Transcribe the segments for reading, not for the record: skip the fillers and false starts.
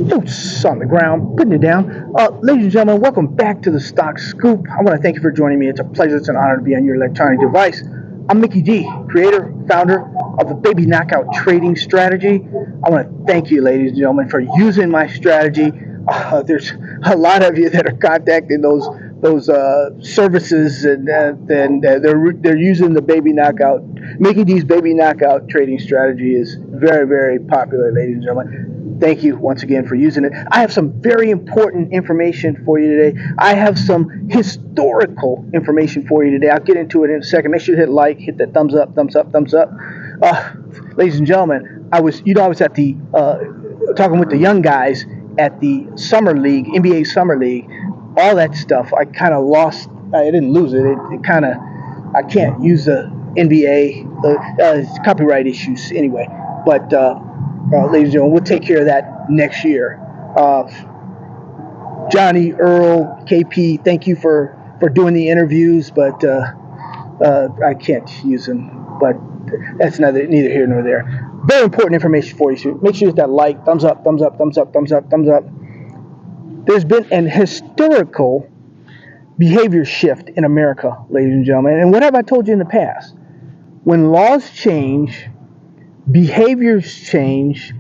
Boots on the ground, putting it down. Ladies and gentlemen, welcome back to the Stock Scoop. I want to thank you for joining me. It's a pleasure, it's an honor to be on your electronic device. I'm Mickey Dee, creator, founder of the Baby Knockout Trading Strategy. I want to thank you, ladies and gentlemen, for using my strategy. There's a lot of you that are contacting those services, and they're using the Baby Knockout. Mickey Dee's Baby Knockout Trading Strategy is very, very popular, ladies and gentlemen. Thank you once again for using it. I have some very important information for you today. I have some historical information for you today. I'll get into it in a second. Make sure you hit like, hit that thumbs up, thumbs up, thumbs up. Ladies and gentlemen, I was at the talking with the young guys at the summer league, NBA summer league. All that stuff, I kind of lost. I didn't lose it. It kind of, I can't use the NBA copyright issues anyway. But ladies and gentlemen, we'll take care of that next year. Johnny, Earl, KP, thank you for doing the interviews, but I can't use them. But that's neither here nor there. Very important information for you. So make sure you hit that like, thumbs up, thumbs up, thumbs up, thumbs up, thumbs up. There's been an historical behavior shift in America, ladies and gentlemen. And what have I told you in the past? When laws change, behaviors change,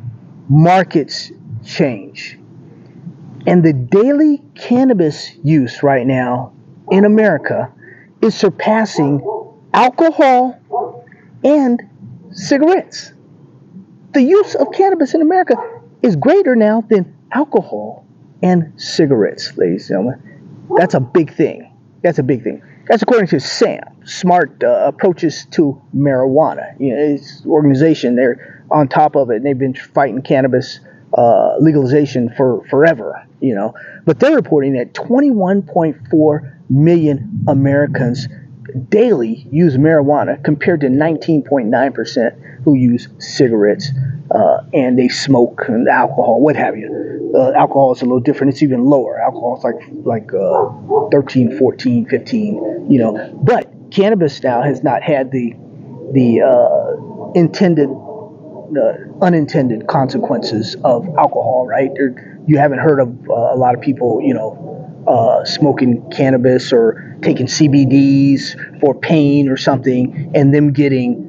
markets change. And the daily cannabis use right now in America is surpassing alcohol and cigarettes. The use of cannabis in America is greater now than alcohol and cigarettes, ladies and gentlemen. That's a big thing. That's a big thing. That's according to SAM, Smart Approaches to Marijuana. You know, it's an organization. They're on top of it, and they've been fighting cannabis legalization for forever. You know, but they're reporting that 21.4 million Americans daily use marijuana, compared to 19.9% who use cigarettes, and they smoke and alcohol, what have you. Alcohol is a little different. It's even lower. Alcohol is like 13, 14, 15, you know. But cannabis now has not had the unintended consequences of alcohol, right? You haven't heard of a lot of people, you know, smoking cannabis or taking CBDs for pain or something, and them getting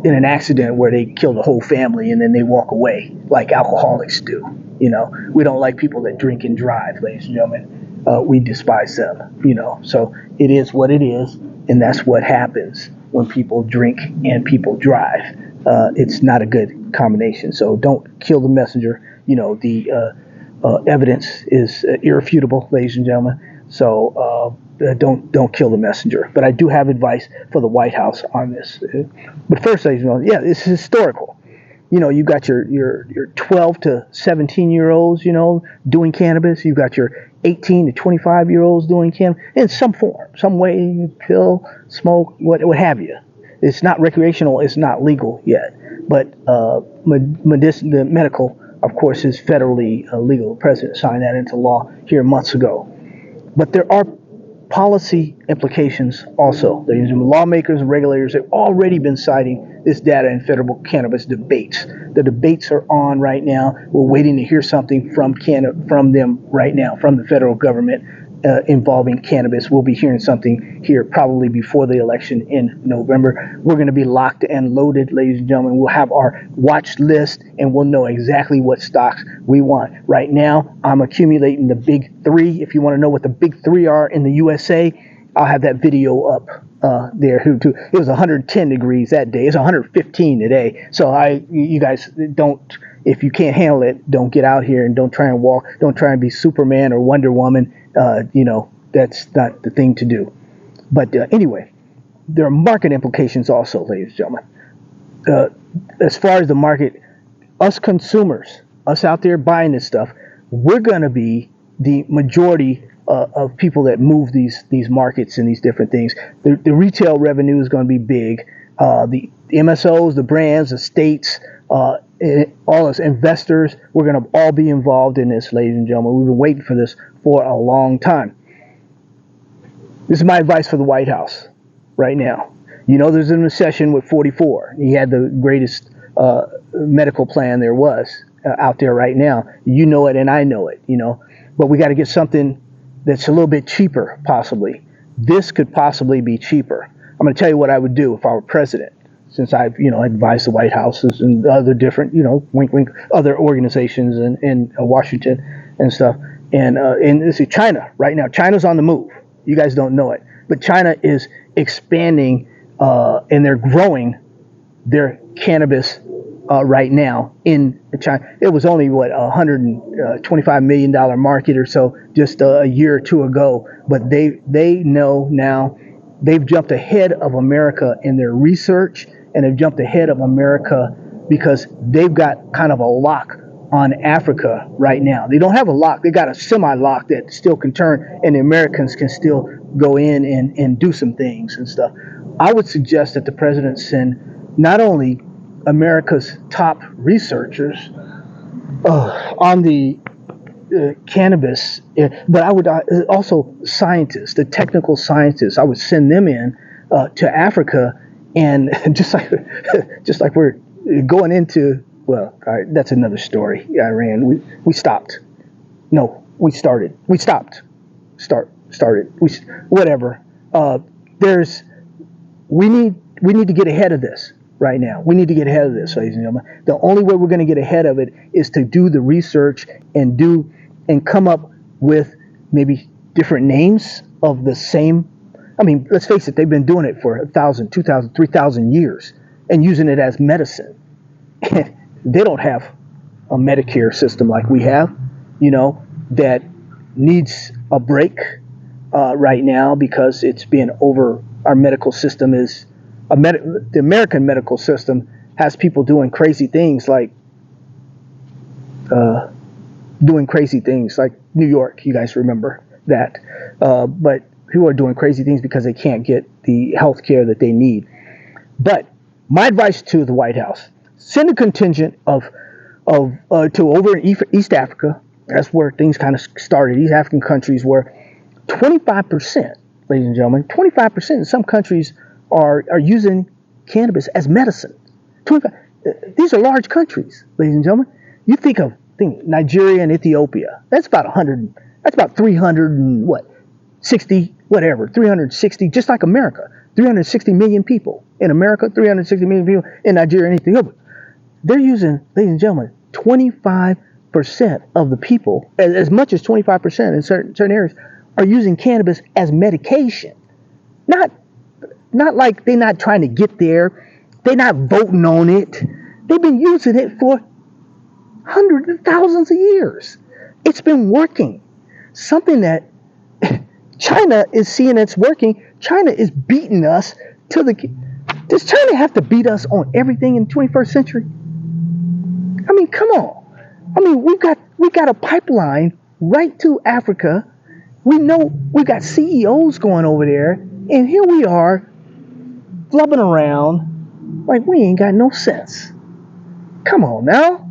in an accident where they kill the whole family and then they walk away like alcoholics do. You know, we don't like people that drink and drive, ladies and gentlemen. We despise them, you know. So it is what it is, and that's what happens when people drink and people drive. It's not a good combination. So don't kill the messenger. You know, the evidence is irrefutable, ladies and gentlemen. So don't kill the messenger. But I do have advice for the White House on this. But first, ladies and gentlemen, yeah, it's historical. You know, you got your 12 to 17-year-olds, you know, doing cannabis. You got your 18 to 25-year-olds doing cannabis in some form, some way, pill, smoke, what have you. It's not recreational. It's not legal yet. But the medical, of course, is federally legal. The president signed that into law here months ago. But there are policy implications also. Lawmakers and regulators have already been citing this data in federal cannabis debates. The debates are on right now. We're waiting to hear something from them right now, from the federal government involving cannabis. We'll be hearing something here probably before the election in November. We're going to be locked and loaded, ladies and gentlemen. We'll have our watch list, and we'll know exactly what stocks we want. Right now, I'm accumulating the big three. If you want to know what the big three are in the USA, I'll have that video up there. It was 110 degrees that day. It's 115 today. So you guys don't, if you can't handle it, don't get out here and don't try and walk. Don't try and be Superman or Wonder Woman. You know, that's not the thing to do. But anyway, there are market implications also, ladies and gentlemen. As far as the market, us consumers, us out there buying this stuff, we're going to be the majority of people that move these markets and these different things. The retail revenue is going to be big. The MSOs, the brands, the states, all us investors, we're going to all be involved in this, ladies and gentlemen. We've been waiting for this for a long time. This is my advice for the White House right now. You know, there's a recession with 44. He had the greatest medical plan there was. out there right now. You know it and I know it, but we got to get something that's a little bit cheaper, possibly. This could possibly be cheaper. I'm going to tell you what I would do if I were president, since I've, advised the White Houses and other different, wink, wink, other organizations in Washington and stuff. And this is China right now. China's on the move. You guys don't know it, but China is expanding and they're growing their cannabis right now in China. It was only $125 million market or so just a year or two ago, but they know now. They've jumped ahead of America in their research, and they've jumped ahead of America because they've got kind of a lock on Africa right now. They don't have a lock. They got a semi-lock that still can turn, and the Americans can still go in and do some things and stuff. I would suggest that the president send not only America's top researchers on the cannabis, but I would also scientists, the technical scientists. I would send them in to Africa, and just like we're going into. Well, that's another story. Iran. We stopped. No, we started. We stopped. Started. Whatever. We need to get ahead of this right now. We need to get ahead of this, ladies and gentlemen. The only way we're going to get ahead of it is to do the research and come up with maybe different names of the same. I mean, let's face it, they've been doing it for 1,000, 2,000, 3,000 years and using it as medicine. They don't have a Medicare system like we have, that needs a break right now because it's being over. Our medical system is the American medical system has people doing crazy things like New York. You guys remember that, but people are doing crazy things because they can't get the health care that they need. But my advice to the White House: send a contingent to over in East Africa. That's where things kind of started. East African countries where 25%, ladies and gentlemen, 25% in some countries are using cannabis as medicine. 25. These are large countries, ladies and gentlemen. You think Nigeria and Ethiopia. That's about 100. That's about 360, just like America. 360 million people in America. 360 million people in Nigeria and Ethiopia. They're using, ladies and gentlemen, 25% of the people, as much as 25% in certain areas, are using cannabis as medication. Not like they're not trying to get there. They're not voting on it. They've been using it for hundreds of thousands of years. It's been working. Something that China is seeing it's working. China is beating us to the... Does China have to beat us on everything in the 21st century? I mean, come on. I mean, we got a pipeline right to Africa. We know we got CEOs going over there, and here we are flubbing around like we ain't got no sense. Come on now.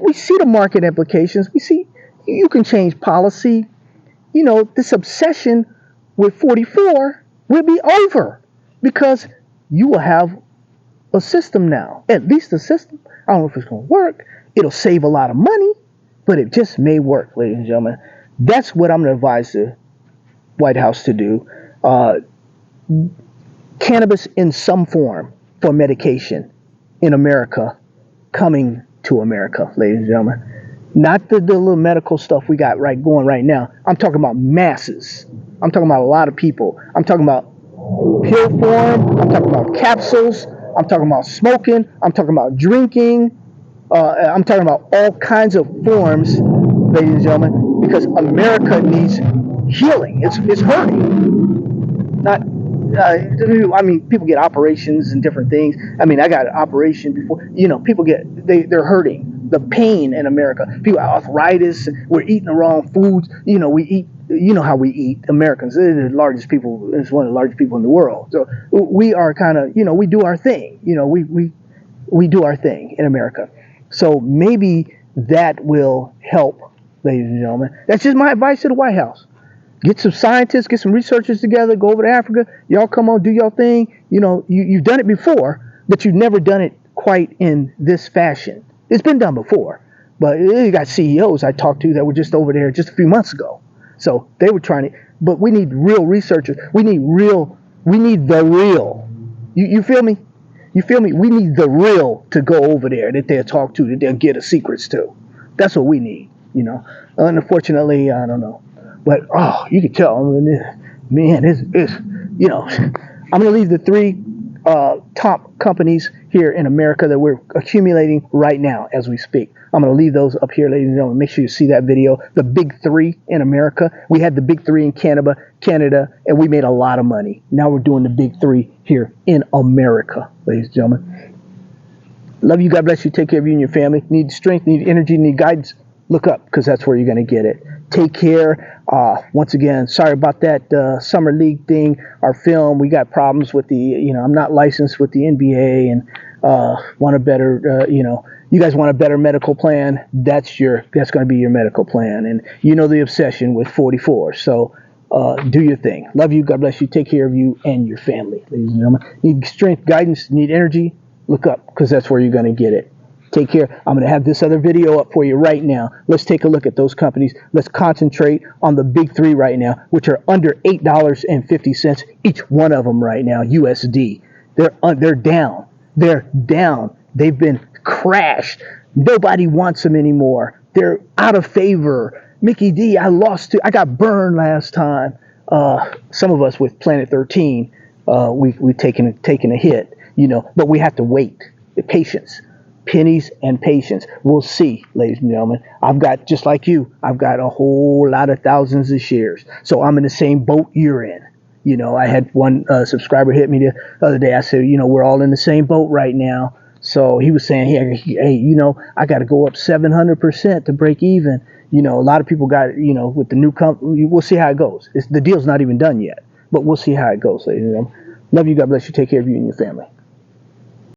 We see the market implications. We see you can change policy. This obsession with 44 will be over because you will have a system now. At least a system. I don't know if it's going to work. It'll save a lot of money, but it just may work, ladies and gentlemen. That's what I'm going to advise the White House to do. Cannabis in some form for medication in America, coming to America, ladies and gentlemen. Not the little medical stuff we got going right now. I'm talking about masses. I'm talking about a lot of people. I'm talking about pill form. I'm talking about capsules. I'm talking about smoking. I'm talking about drinking. I'm talking about all kinds of forms, ladies and gentlemen, because America needs healing. It's hurting. I mean, people get operations and different things. I mean, I got an operation before. People they're hurting. The pain in America. People have arthritis. We're eating the wrong foods. We eat. You know how we eat. Americans. They're the largest people. It's one of the largest people in the world. So we are kind of. We do our thing. We do our thing in America. So maybe that will help, ladies and gentlemen. That's just my advice to the White House. Get some scientists, get some researchers together, go over to Africa. Y'all come on, do your thing. You've done it before, but you've never done it quite in this fashion. It's been done before, But you got CEOs I talked to that were just over there just a few months ago. So they were trying to, but we need real researchers. We need the real. You feel me? You feel me? We need the real to go over there that they'll talk to, that they'll get the secrets to. That's what we need, you know. Unfortunately, I don't know. But, oh, you can tell, man, it's you know, I'm going to leave the three top companies here in America that we're accumulating right now as we speak. I'm going to leave those up here, ladies and gentlemen. Make sure you see that video. The big three in America. We had the big three in Canada, and we made a lot of money. Now we're doing the big three here in America, ladies and gentlemen. Love you. God bless you. Take care of you and your family. Need strength, need energy, need guidance. Look up, because that's where you're going to get it. Take care. Once again, sorry about that summer league thing. Our film, we got problems with the, I'm not licensed with the NBA, and want a better, you guys want a better medical plan. That's going to be your medical plan. And the obsession with 44. So do your thing. Love you. God bless you. Take care of you and your family, ladies and gentlemen. Need strength, guidance, need energy. Look up, because that's where you're going to get it. Take care. I'm going to have this other video up for you right now. Let's take a look at those companies. Let's concentrate on the big three right now, which are under $8.50 each one of them right now, USD. They're down. They're down. They've been crashed. Nobody wants them anymore. They're out of favor. Mickey Dee, I got burned last time. Some of us with Planet 13, we've taken a hit, but we have to wait. The patience. Pennies and patience. We'll see, ladies and gentlemen. I've got, just like you, I've got a whole lot of thousands of shares. So I'm in the same boat you're in. I had one subscriber hit me the other day. I said, we're all in the same boat right now. So he was saying, hey, I got to go up 700% to break even. A lot of people got, with the new company. We'll see how it goes. The deal's not even done yet, but we'll see how it goes, ladies and gentlemen. Love you. God bless you. Take care of you and your family.